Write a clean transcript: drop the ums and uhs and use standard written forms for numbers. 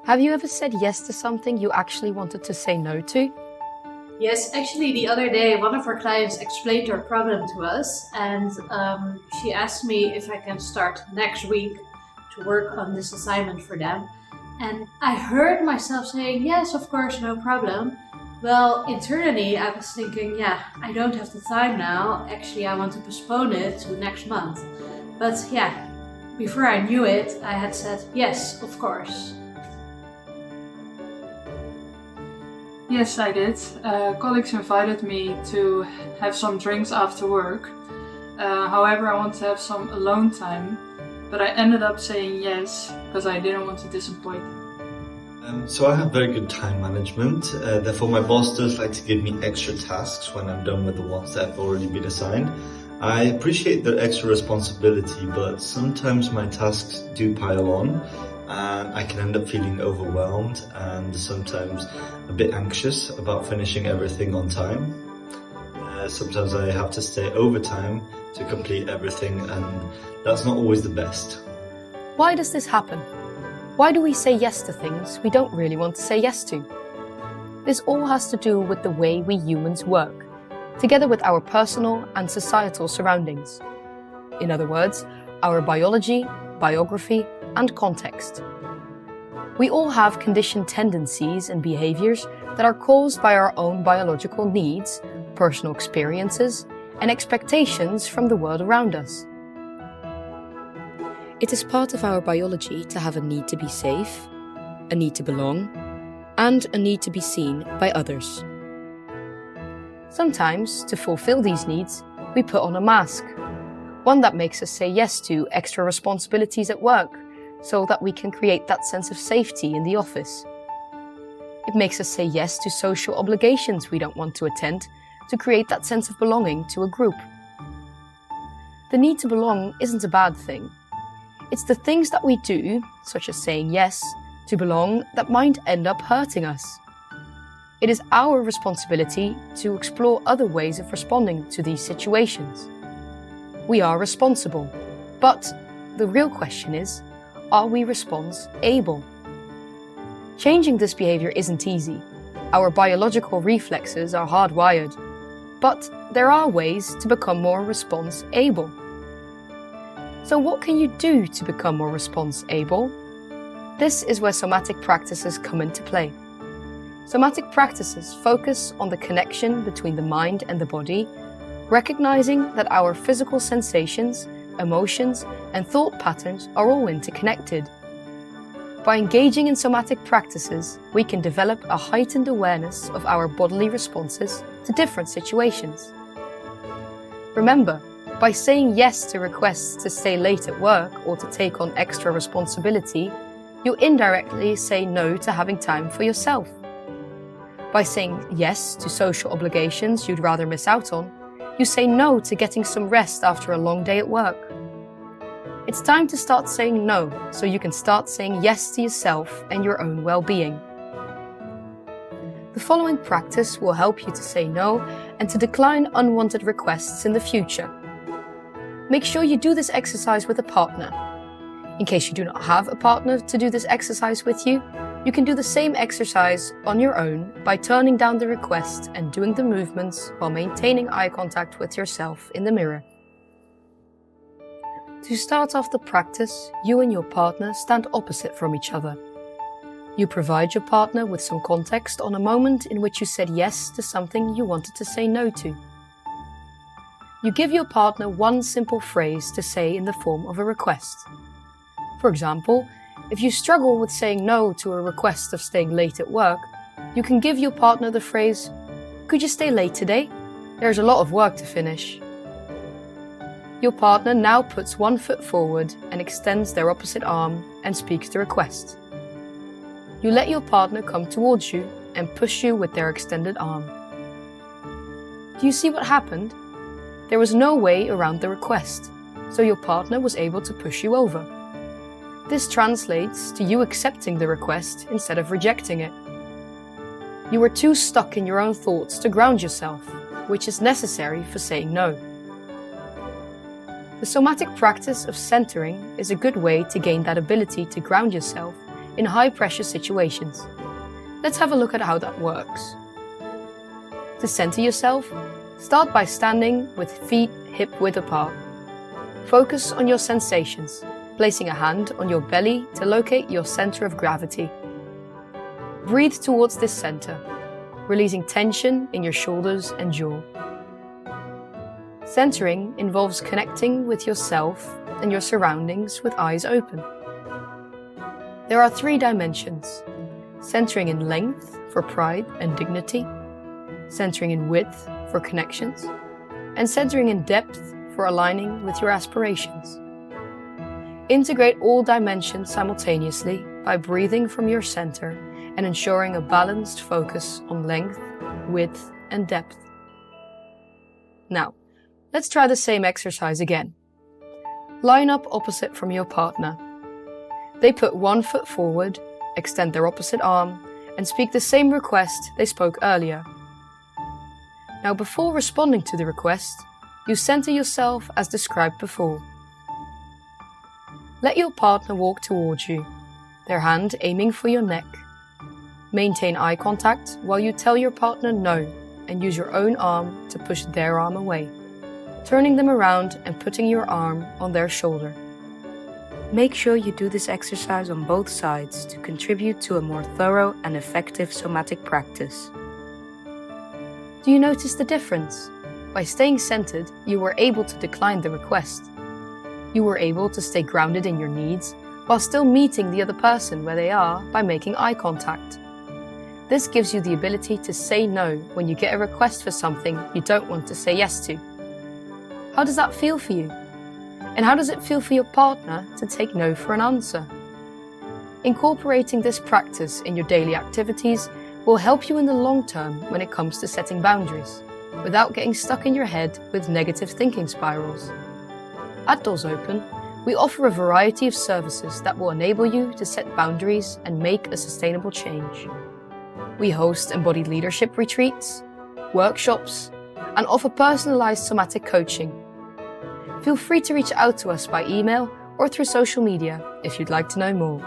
Have you ever said yes to something you actually wanted to say no to? Yes, actually the other day one of our clients explained her problem to us, and she asked me if I can start next week to work on this assignment for them. And I heard myself saying, yes, of course, no problem. Well, internally I was thinking, yeah, I don't have the time now. Actually, I want to postpone it to next month. But yeah, before I knew it, I had said, yes, of course. Yes, I did. Colleagues invited me to have some drinks after work. However, I want to have some alone time, but I ended up saying yes because I didn't want to disappoint them. So I have very good time management, therefore my boss does like to give me extra tasks when I'm done with the ones that have already been assigned. I appreciate the extra responsibility, but sometimes my tasks do pile on and I can end up feeling overwhelmed and sometimes a bit anxious about finishing everything on time. Sometimes I have to stay overtime to complete everything, and that's not always the best. Why does this happen? Why do we say yes to things we don't really want to say yes to? This all has to do with the way we humans work, together with our personal and societal surroundings. In other words, our biology, biography, and context. We all have conditioned tendencies and behaviors that are caused by our own biological needs, personal experiences, and expectations from the world around us. It is part of our biology to have a need to be safe, a need to belong, and a need to be seen by others. Sometimes, to fulfill these needs, we put on a mask, one that makes us say yes to extra responsibilities at work, so that we can create that sense of safety in the office. It makes us say yes to social obligations we don't want to attend, to create that sense of belonging to a group. The need to belong isn't a bad thing. It's the things that we do, such as saying yes to belong, that might end up hurting us. It is our responsibility to explore other ways of responding to these situations. We are responsible, but the real question is, are we response-able? Changing this behavior isn't easy. Our biological reflexes are hardwired, but there are ways to become more response-able. So what can you do to become more response-able? This is where somatic practices come into play. Somatic practices focus on the connection between the mind and the body, recognizing that our physical sensations, emotions, and thought patterns are all interconnected. By engaging in somatic practices, we can develop a heightened awareness of our bodily responses to different situations. Remember, by saying yes to requests to stay late at work or to take on extra responsibility, you indirectly say no to having time for yourself. By saying yes to social obligations you'd rather miss out on, you say no to getting some rest after a long day at work. It's time to start saying no, so you can start saying yes to yourself and your own well-being. The following practice will help you to say no and to decline unwanted requests in the future. Make sure you do this exercise with a partner. In case you do not have a partner to do this exercise with you, you can do the same exercise on your own by turning down the request and doing the movements while maintaining eye contact with yourself in the mirror. To start off the practice, you and your partner stand opposite from each other. You provide your partner with some context on a moment in which you said yes to something you wanted to say no to. You give your partner one simple phrase to say in the form of a request. For example, if you struggle with saying no to a request of staying late at work, you can give your partner the phrase, "Could you stay late today? There's a lot of work to finish." Your partner now puts one foot forward and extends their opposite arm and speaks the request. You let your partner come towards you and push you with their extended arm. Do you see what happened? There was no way around the request, so your partner was able to push you over. This translates to you accepting the request instead of rejecting it. You were too stuck in your own thoughts to ground yourself, which is necessary for saying no. The somatic practice of centering is a good way to gain that ability to ground yourself in high-pressure situations. Let's have a look at how that works. To center yourself, start by standing with feet hip-width apart. Focus on your sensations, placing a hand on your belly to locate your center of gravity. Breathe towards this center, releasing tension in your shoulders and jaw. Centering involves connecting with yourself and your surroundings with eyes open. There are 3 dimensions: centering in length for pride and dignity, centering in width for connections, and centering in depth for aligning with your aspirations. Integrate all dimensions simultaneously by breathing from your center and ensuring a balanced focus on length, width, and depth. Now, let's try the same exercise again. Line up opposite from your partner. They put one foot forward, extend their opposite arm, and speak the same request they spoke earlier. Now, before responding to the request, you center yourself as described before. Let your partner walk towards you, their hand aiming for your neck. Maintain eye contact while you tell your partner no and use your own arm to push their arm away, turning them around and putting your arm on their shoulder. Make sure you do this exercise on both sides to contribute to a more thorough and effective somatic practice. Do you notice the difference? By staying centered, you were able to decline the request. You were able to stay grounded in your needs while still meeting the other person where they are by making eye contact. This gives you the ability to say no when you get a request for something you don't want to say yes to. How does that feel for you? And how does it feel for your partner to take no for an answer? Incorporating this practice in your daily activities will help you in the long term when it comes to setting boundaries, without getting stuck in your head with negative thinking spirals. At Doors Open, we offer a variety of services that will enable you to set boundaries and make a sustainable change. We host embodied leadership retreats, workshops, and offer personalized somatic coaching. Feel free to reach out to us by email or through social media if you'd like to know more.